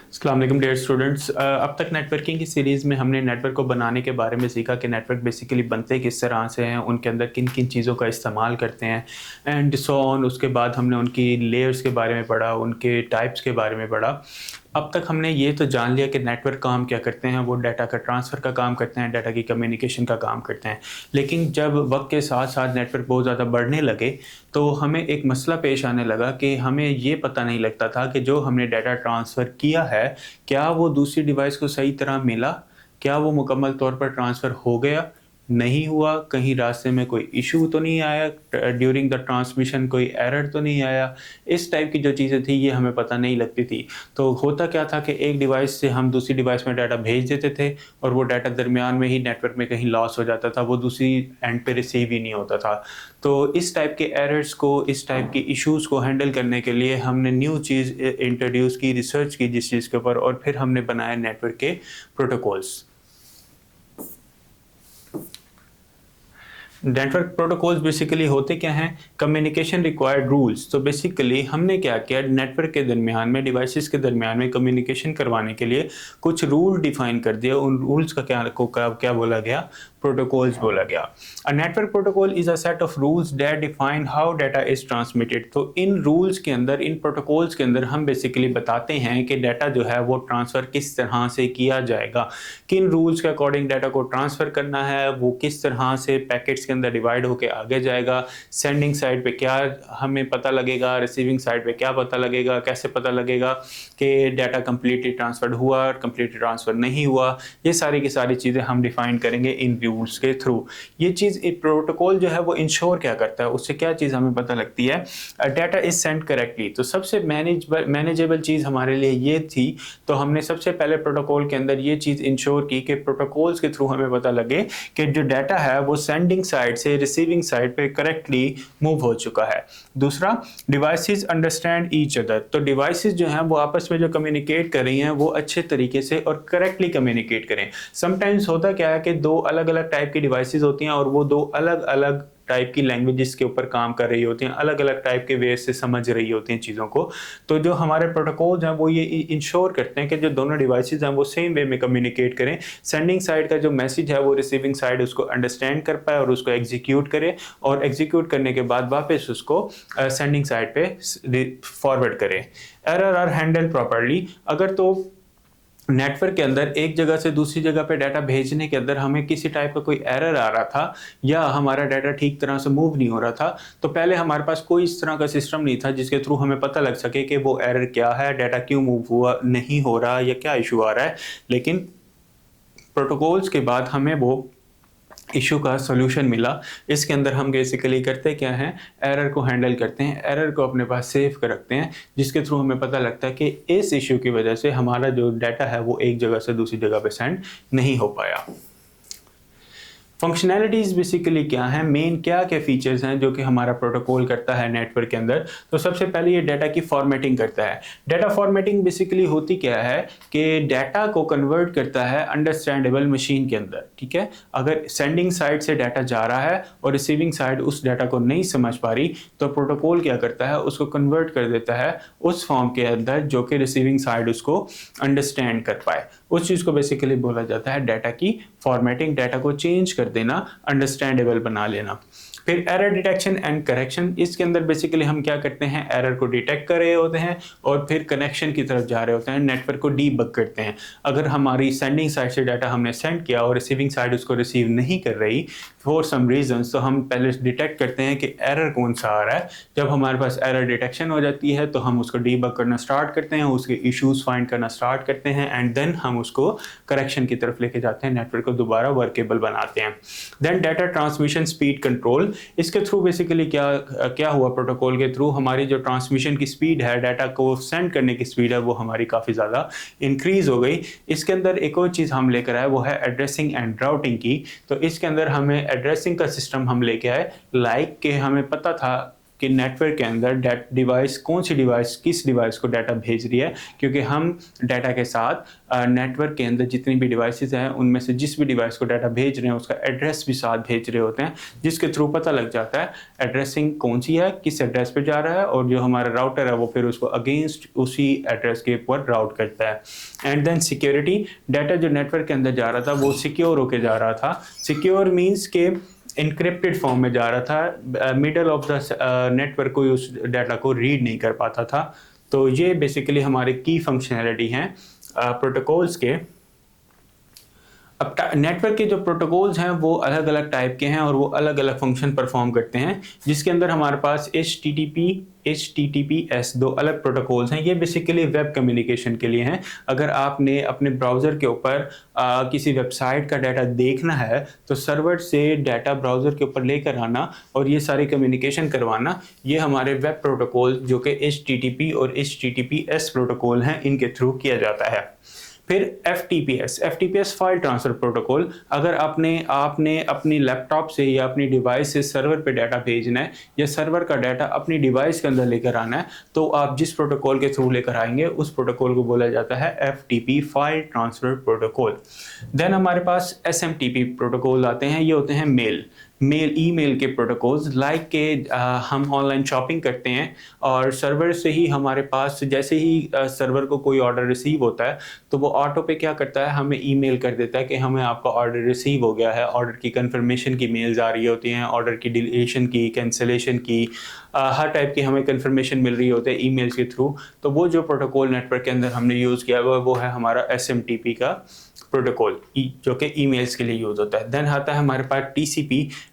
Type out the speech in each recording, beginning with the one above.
अस्सलाम वालेकुम dear students. अब तक नेटवर्किंग की सीरीज़ में हमने नेटवर्क को बनाने के बारे में सीखा कि नेटवर्क बेसिकली बनते किस तरह से हैं, उनके अंदर किन किन चीज़ों का इस्तेमाल करते हैं एंड सो ऑन। उसके बाद हमने उनकी लेयर्स के बारे में पढ़ा, उनके टाइप्स के बारे में पढ़ा। अब तक हमने ये तो जान लिया कि नेटवर्क काम क्या करते हैं, वो डाटा का ट्रांसफ़र का काम करते हैं, डाटा की कम्युनिकेशन का काम करते हैं। लेकिन जब वक्त के साथ साथ नेटवर्क बहुत ज़्यादा बढ़ने लगे तो हमें एक मसला पेश आने लगा कि हमें ये पता नहीं लगता था कि जो हमने डाटा ट्रांसफ़र किया है, क्या वो दूसरी डिवाइस को सही तरह मिला? क्या वो मुकम्मल तौर पर ट्रांसफ़र हो गया? नहीं हुआ? कहीं रास्ते में कोई इश्यू तो नहीं आया? ड्यूरिंग द ट्रांसमिशन कोई एरर तो नहीं आया? इस टाइप की जो चीज़ें थी ये हमें पता नहीं लगती थी। तो होता क्या था कि एक डिवाइस से हम दूसरी डिवाइस में डाटा भेज देते थे और वो डाटा दरमियान में ही नेटवर्क में कहीं लॉस हो जाता था, वो दूसरी एंड पे रिसीव ही नहीं होता था। तो इस टाइप के एरर्स को, इस टाइप के इश्यूज़ को हैंडल करने के लिए हमने न्यू चीज़ इंट्रोड्यूस की, रिसर्च की जिस चीज़ के ऊपर, और फिर हमने बनाया नेटवर्क के प्रोटोकॉल्स। नेटवर्क प्रोटोकॉल्स बेसिकली होते क्या हैं? Communication required rules. तो बेसिकली हमने क्या किया, नेटवर्क के दरमियान में, डिवाइसेस के दरमियान में कम्युनिकेशन करवाने के लिए कुछ रूल डिफाइन कर दिया। उन रूल्स का क्या बोला गया? प्रोटोकॉल्स बोला गया। A network protocol is a set of rules that define how data is transmitted. तो इन रूल्स के अंदर, इन प्रोटोकॉल्स के अंदर हम बेसिकली बताते हैं कि डाटा जो है वो ट्रांसफ़र किस तरह से किया जाएगा, किन रूल्स के अकॉर्डिंग डाटा को ट्रांसफ़र करना है, वो किस तरह से पैकेट्स के अंदर डिवाइड होकर आगे जाएगा, सेंडिंग साइड पे क्या हमें पता लगेगा, रिसीविंग साइड पे क्या पता लगेगा, कैसे पता लगेगा कि डाटा कंप्लीटली ट्रांसफर्ड हुआ, कंप्लीटली ट्रांसफ़र नहीं हुआ। ये सारी की सारी चीज़ें हम डिफाइन करेंगे इन रूल्स के थ्रू। ये चीज़, एक प्रोटोकॉल जो है वो इंश्योर क्या करता है, उससे क्या चीज़ हमें पता लगती है? Data is send correctly. तो सबसे मैनेजेबल चीज़ हमारे लिए ये थी, तो हमने सबसे पहले प्रोटोकॉल के अंदर ये चीज़ इंश्योर की कि प्रोटोकॉल्स के थ्रू हमें पता लगे कि जो डाटा है वो सेंडिंग साइड से रिसीविंग साइड पे करेक्टली मूव हो चुका है। दूसरा, डिवाइसेस अंडरस्टैंड ईच अदर। तो डिवाइसेस जो हैं वो आपस में जो कम्युनिकेट कर रही हैं वो अच्छे तरीके से और करेक्टली कम्युनिकेट करें। समटाइम्स होता क्या है कि दो अलग अलग टाइप की डिवाइसेस होती हैं और वो दो अलग अलग टाइप की लैंग्वेजेस के ऊपर काम कर रही होती हैं, अलग अलग टाइप के वे से समझ रही होती हैं चीज़ों को। तो जो हमारे प्रोटोकॉल्स हैं वो ये इंश्योर करते हैं कि जो दोनों डिवाइसेस हैं वो सेम वे में कम्युनिकेट करें। सेंडिंग साइड का जो मैसेज है वो रिसीविंग साइड उसको अंडरस्टैंड कर पाए और उसको एग्जीक्यूट करे, और एग्जीक्यूट करने के बाद वापस उसको सेंडिंग साइड पे फॉरवर्ड करे। Error are handle properly. अगर तो नेटवर्क के अंदर एक जगह से दूसरी जगह पे डाटा भेजने के अंदर हमें किसी टाइप का कोई एरर आ रहा था या हमारा डाटा ठीक तरह से मूव नहीं हो रहा था, तो पहले हमारे पास कोई इस तरह का सिस्टम नहीं था जिसके थ्रू हमें पता लग सके कि वो एरर क्या है, डाटा क्यों मूव हुआ नहीं हो रहा या क्या इशू आ रहा है। लेकिन प्रोटोकॉल्स के बाद हमें वो इशू का सॉल्यूशन मिला। इसके अंदर हम बेसिकली करते क्या हैं, एरर को हैंडल करते हैं, एरर को अपने पास सेव कर रखते हैं, जिसके थ्रू हमें पता लगता है कि इस इशू की वजह से हमारा जो डाटा है वो एक जगह से दूसरी जगह पे सेंड नहीं हो पाया। फंक्शनैलिटीज़ बेसिकली क्या हैं, मेन क्या क्या फीचर्स हैं जो कि हमारा प्रोटोकॉल करता है नेटवर्क के अंदर। तो सबसे पहले ये डाटा की फॉर्मेटिंग करता है। डाटा फॉर्मेटिंग बेसिकली होती क्या है कि डाटा को कन्वर्ट करता है अंडरस्टैंडेबल मशीन के अंदर। ठीक है, अगर सेंडिंग साइड से डाटा जा रहा है और रिसीविंग साइड उस डाटा को नहीं समझ पा रही, तो प्रोटोकॉल क्या करता है, उसको कन्वर्ट कर देता है उस फॉर्म के अंदर जो कि रिसीविंग साइड उसको अंडरस्टैंड कर पाए। उस चीज़ को बेसिकली बोला जाता है डाटा की फॉर्मेटिंग, डाटा को चेंज कर देना, अंडरस्टैंडेबल बना लेना। फिर एरर डिटेक्शन एंड करेक्शन। इसके अंदर बेसिकली हम क्या करते हैं, एरर को डिटेक्ट कर रहे होते हैं और फिर कनेक्शन की तरफ जा रहे होते हैं, नेटवर्क को डीबग करते हैं। अगर हमारी सेंडिंग साइड से डाटा हमने सेंड किया और रिसीविंग साइड उसको रिसीव नहीं कर रही फॉर सम रीजंस, तो हम पहले डिटेक्ट करते हैं कि एरर कौन सा आ रहा है। जब हमारे पास एरर डिटेक्शन हो जाती है तो हम उसको डीबग करना स्टार्ट करते हैं, उसके इश्यूज फाइंड करना स्टार्ट करते हैं एंड देन हम उसको करेक्शन की तरफ लेके जाते हैं, नेटवर्क को दोबारा वर्केबल बनाते हैं। Then data transmission speed control. इसके थ्रू बेसिकली क्या हुआ, प्रोटोकॉल के थ्रू हमारी जो ट्रांसमिशन की स्पीड है, डाटा को सेंड करने की स्पीड है, वो हमारी काफ़ी ज़्यादा इंक्रीज़ हो गई। इसके अंदर एक और चीज़ हम लेकर आए, वो है एड्रेसिंग एंड राउटिंग की। तो इसके अंदर हमें एड्रेसिंग का सिस्टम हम लेके आए, लाइक कि हमें पता था कि नेटवर्क के अंदर डिवाइस कौन सी डिवाइस किस डिवाइस को डाटा भेज रही है, क्योंकि हम डाटा के साथ नेटवर्क के अंदर जितनी भी डिवाइसेस हैं उनमें से जिस भी डिवाइस को डाटा भेज रहे हैं उसका एड्रेस भी साथ भेज रहे होते हैं, जिसके थ्रू पता लग जाता है एड्रेसिंग कौन सी है, किस एड्रेस पे जा रहा है, और जो हमारा राउटर है वो फिर उसको अगेंस्ट उसी एड्रेस के ऊपर राउट करता है। एंड देन सिक्योरिटी, डाटा जो नेटवर्क के अंदर जा रहा था वो सिक्योर होके जा रहा था। सिक्योर मीन्स के इनक्रिप्टेड फॉर्म में जा रहा था, मिडल ऑफ द नेटवर्क कोई उस डाटा को रीड नहीं कर पाता था। तो ये बेसिकली हमारे की फंक्शनैलिटी हैं प्रोटोकॉल्स के। अब नेटवर्क के जो प्रोटोकॉल्स हैं वो अलग अलग टाइप के हैं और वो अलग अलग फंक्शन परफॉर्म करते हैं, जिसके अंदर हमारे पास HTTPS दो अलग प्रोटोकॉल्स हैं। ये बेसिकली वेब कम्युनिकेशन के लिए हैं। अगर आपने अपने ब्राउज़र के ऊपर किसी वेबसाइट का डाटा देखना है तो सर्वर से डाटा ब्राउज़र के ऊपर लेकर आना और ये सारी कम्युनिकेशन करवाना, ये हमारे वेब प्रोटोकॉल जो कि HTTP और HTTPS प्रोटोकॉल हैं, इनके थ्रू किया जाता है। फिर FTPS फाइल ट्रांसफ़र प्रोटोकॉल, अगर आपने अपनी लैपटॉप से या अपनी डिवाइस से सर्वर पे डाटा भेजना है या सर्वर का डाटा अपनी डिवाइस के अंदर लेकर आना है, तो आप जिस प्रोटोकॉल के थ्रू लेकर आएंगे उस प्रोटोकॉल को बोला जाता है FTP file transfer protocol. Then हमारे पास SMTP प्रोटोकॉल आते हैं, ये होते हैं ईमेल के प्रोटोकॉल्स। लाइक के हम ऑनलाइन शॉपिंग करते हैं और सर्वर से ही हमारे पास जैसे ही सर्वर को कोई ऑर्डर रिसीव होता है तो वो ऑटो पे क्या करता है, हमें ईमेल कर देता है कि हमें आपका ऑर्डर रिसीव हो गया है। ऑर्डर की कंफर्मेशन की मेल्स आ रही होती हैं, ऑर्डर की डिलीशन की, कैंसिलेशन की, हर टाइप की हमें कंफर्मेशन मिल रही होती है ईमेल्स के थ्रू। तो वो जो प्रोटोकॉल नेटवर्क के अंदर हमने यूज़ किया हुआ वो है हमारा SMTP का प्रोटोकॉल, जो कि ईमेल्स के लिए यूज़ होता है। देन आता है हमारे पास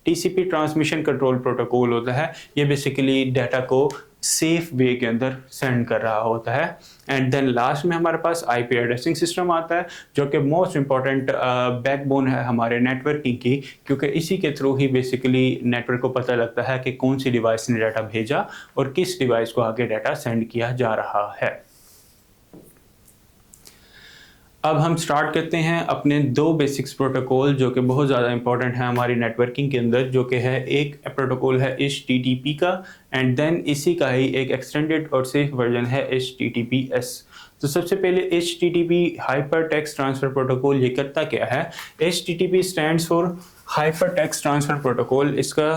TCP ट्रांसमिशन कंट्रोल प्रोटोकॉल होता है। ये बेसिकली डाटा को सेफ वे के अंदर सेंड कर रहा होता है। एंड देन लास्ट में हमारे पास IP एड्रेसिंग सिस्टम आता है, जो कि मोस्ट इंपॉर्टेंट बैकबोन है हमारे नेटवर्किंग की, क्योंकि इसी के थ्रू ही बेसिकली नेटवर्क को पता लगता है कि कौन सी डिवाइस ने डाटा भेजा और किस डिवाइस को आगे डाटा सेंड किया जा रहा है। अब हम स्टार्ट करते हैं अपने दो बेसिक्स प्रोटोकॉल जो कि बहुत ज़्यादा इंपॉर्टेंट है हमारी नेटवर्किंग के अंदर, जो कि है एक प्रोटोकॉल है HTTP का, एंड देन इसी का ही एक एक्सटेंडेड और सेफ वर्जन है HTTPS। तो सबसे पहले HTTP hyper text transfer protocol ये करता क्या है। HTTP stands for hyper text transfer protocol, इसका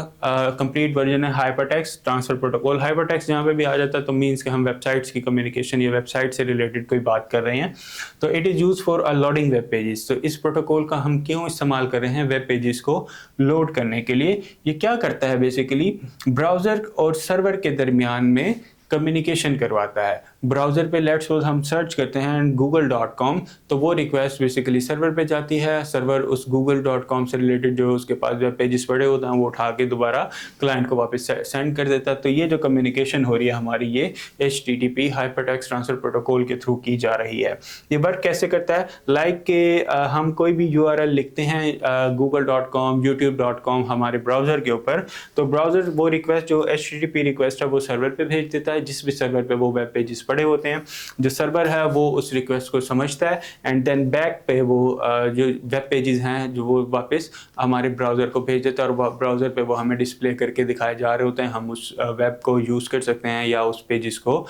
कंप्लीट वर्जन है hyper text transfer protocol. Hyper text जहाँ पे भी आ जाता है तो मीन्स कि हम वेबसाइट्स की कम्युनिकेशन या वेबसाइट से रिलेटेड कोई बात कर रहे हैं। तो it is use for loading web pages. तो इस प्रोटोकॉल का हम क्यों इस्तेमाल कर रहे हैं वेब पेजेस को लोड करने के लिए। ये क्या करता है, बेसिकली ब्राउज़र और सर्वर के दरमियान में कम्युनिकेशन करवाता है। ब्राउज़र पे लेट्स सपोज हम सर्च करते हैं google.com, तो वो रिक्वेस्ट बेसिकली सर्वर पे जाती है। सर्वर उस google.com से रिलेटेड जो उसके पास वेब पेजेस पड़े होते हैं वो उठा के दोबारा क्लाइंट को वापस सेंड कर देता है। तो ये जो कम्युनिकेशन हो रही है हमारी, ये HTTP हाइपरटेक्स्ट ट्रांसफ़र प्रोटोकॉल के थ्रू की जा रही है। ये वर्क कैसे करता है, लाइक के हम कोई भी URL लिखते हैं google.com, youtube.com हमारे ब्राउज़र के ऊपर, तो ब्राउज़र वो रिक्वेस्ट जो HTTP रिक्वेस्ट है वो सर्वर पे भेज देता है, जिस भी सर्वर पे वो वेब पेजेस पड़े होते हैं। जो सर्वर है वो उस रिक्वेस्ट को समझता है एंड देन बैक पे वो जो वेब पेजेस हैं जो वो वापस हमारे ब्राउज़र को भेज देता है और ब्राउज़र पे वो हमें डिस्प्ले करके दिखाए जा रहे होते हैं। हम उस वेब को यूज़ कर सकते हैं या उस पेजेस को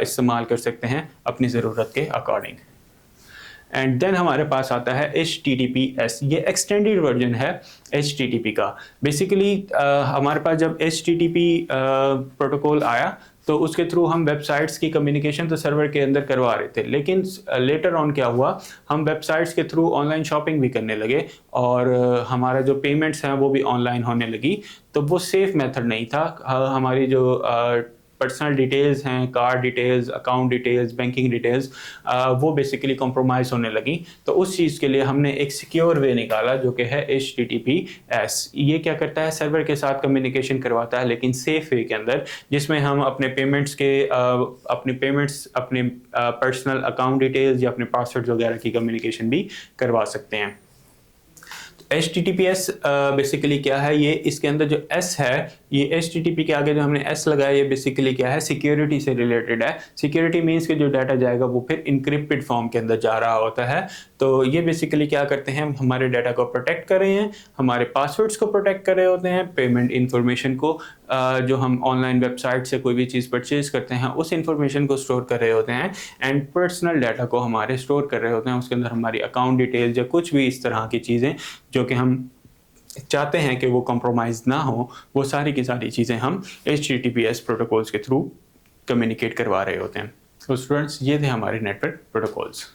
इस्तेमाल कर सकते हैं अपनी ज़रूरत के अकॉर्डिंग। एंड देन हमारे पास आता है HTTPS, ये एक्सटेंडेड वर्जन है HTTP का। बेसिकली हमारे पास जब HTTP प्रोटोकॉल आया तो उसके थ्रू हम वेबसाइट्स की कम्युनिकेशन तो सर्वर के अंदर करवा रहे थे, लेकिन लेटर ऑन क्या हुआ, हम वेबसाइट्स के थ्रू ऑनलाइन शॉपिंग भी करने लगे और हमारा जो पेमेंट्स हैं वो भी ऑनलाइन होने लगी। तो वो सेफ मेथड नहीं था। हमारी जो पर्सनल डिटेल्स हैं, card details, account details, banking details, वो बेसिकली कॉम्प्रोमाइज़ होने लगी। तो उस चीज़ के लिए हमने एक सिक्योर वे निकाला जो कि है HTTPS। ये क्या करता है, सर्वर के साथ कम्युनिकेशन करवाता है लेकिन सेफ वे के अंदर, जिसमें हम अपने पेमेंट्स, अपने पर्सनल अकाउंट डिटेल्स या अपने पासवर्ड वगैरह की कम्युनिकेशन भी करवा सकते हैं। HTTPS बेसिकली क्या है, ये इसके अंदर जो S है, ये HTTP के आगे जो हमने S लगाया, ये बेसिकली क्या है, सिक्योरिटी से रिलेटेड है। सिक्योरिटी मीन्स कि जो डाटा जाएगा वो फिर इनक्रिप्टेड फॉर्म के अंदर जा रहा होता है। तो ये बेसिकली क्या करते हैं, हमारे डाटा को प्रोटेक्ट कर रहे हैं, हमारे पासवर्ड्स को प्रोटेक्ट कर रहे होते हैं, पेमेंट इन्फॉर्मेशन को जो हम ऑनलाइन वेबसाइट से कोई भी चीज़ परचेज़ करते हैं उस इंफॉर्मेशन को स्टोर कर रहे होते हैं, एंड पर्सनल डाटा को हमारे स्टोर कर रहे होते हैं। उसके अंदर हमारी अकाउंट डिटेल्स या कुछ भी इस तरह की चीज़ें जो कि हम चाहते हैं कि वो कॉम्प्रोमाइज़ ना हो, वो सारी की सारी चीज़ें हम HTTPS प्रोटोकॉल्स के थ्रू कम्युनिकेट करवा रहे होते हैं। तो स्टूडेंट्स, ये थे हमारे नेटवर्क प्रोटोकॉल्स।